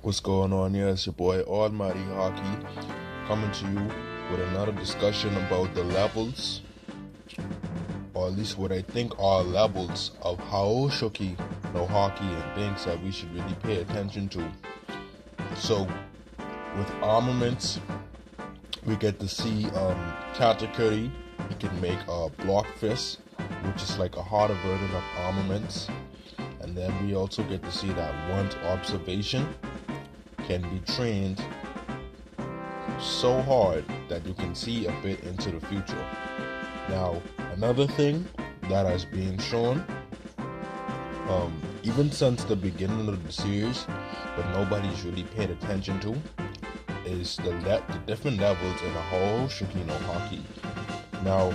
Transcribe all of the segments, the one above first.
What's going on here? It's your boy Almighty Hockey coming to you with another discussion about the levels, or at least what I think are levels of how Shoki know hockey and things that we should really pay attention to. So, with armaments, we get to see Katakuri. He can make a block fist, which is like a harder version of armaments. And then we also get to see that one's observation can be trained so hard that you can see a bit into the future. Now, another thing that has been shown, even since the beginning of the series, but nobody's really paid attention to, is the different levels in the whole Shoki no Haki. Now,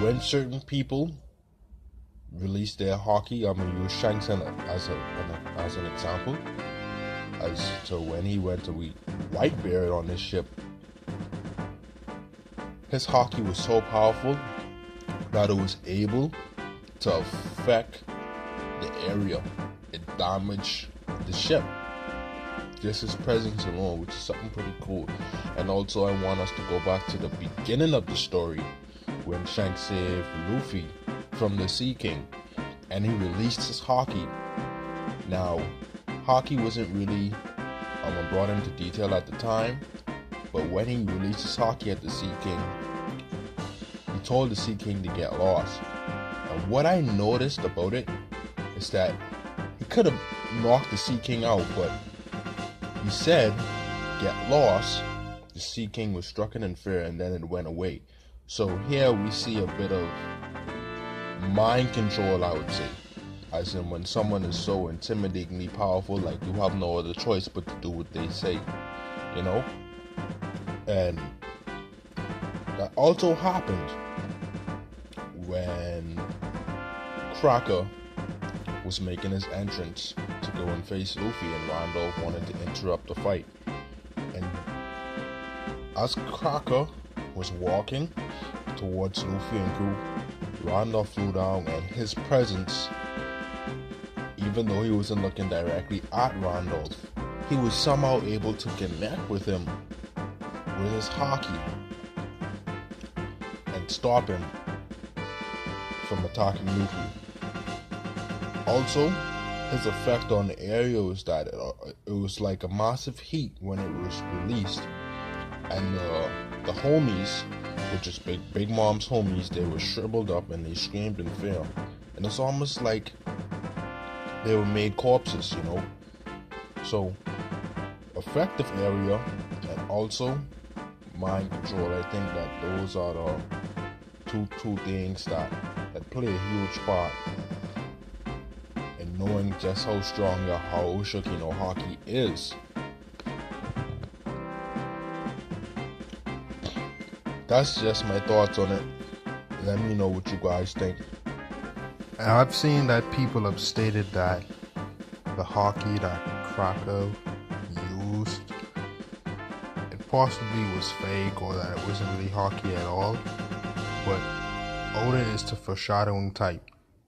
when certain people release their hockey, I'm gonna use Shanks as an example. As to when he went to Whitebeard on this ship, his hockey was so powerful that it was able to affect the area. It damaged the ship. Just his presence alone, which is something pretty cool. And also I want us to go back to the beginning of the story when Shanks saved Luffy from the Sea King and he released his hockey. Now, hockey wasn't really brought into detail at the time, but when he released his hockey at the Sea King, he told the Sea King to get lost. And what I noticed about it is that he could have knocked the Sea King out, but he said, get lost. The Sea King was stricken in fear and then it went away. So here we see a bit of mind control, I would say. As in when someone is so intimidatingly powerful, like you have no other choice but to do what they say, you know? And that also happened when Cracker was making his entrance to go and face Luffy, and Randolph wanted to interrupt the fight. And as Cracker was walking towards Luffy and crew, Randolph flew down, and his presence, even though he wasn't looking directly at Randolph, he was somehow able to connect with him with his hockey and stop him from attacking Luffy. Also, his effect on the area was that it was like a massive heat when it was released, and the homies, which is Big Mom's homies, they were shriveled up and they screamed in fear, and it's almost like they were made corpses, you know. So, effective area and also mind control. I think that those are the two things that play a huge part in knowing just how strong your Shoki no Haki is. That's just my thoughts on it. Let me know what you guys think. And I've seen that people have stated that the hockey that Cracker used, it possibly was fake, or that it wasn't really hockey at all. But Oda is the foreshadowing type,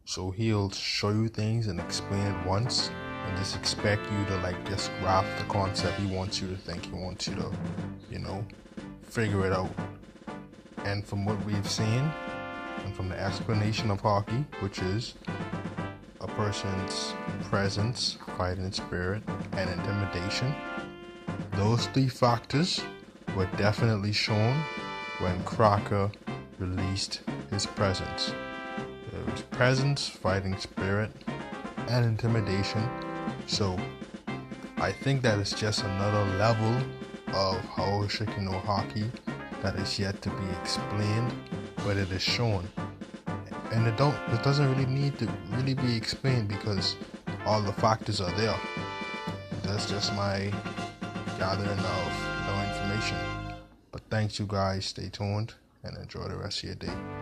so he'll show you things and explain it once, and just expect you to just grasp the concept he wants you to think. He wants you to, figure it out. And from what we've seen, and from the explanation of hockey, which is a person's presence, fighting spirit, and intimidation, those three factors were definitely shown when Cracker released his presence. There was presence, fighting spirit, and intimidation. So I think that is just another level of how Shoki no Haki that is yet to be explained, but it is shown, and it doesn't really need to really be explained because all the factors are there. That's just my gathering of information. But thanks you guys, stay tuned and enjoy the rest of your day.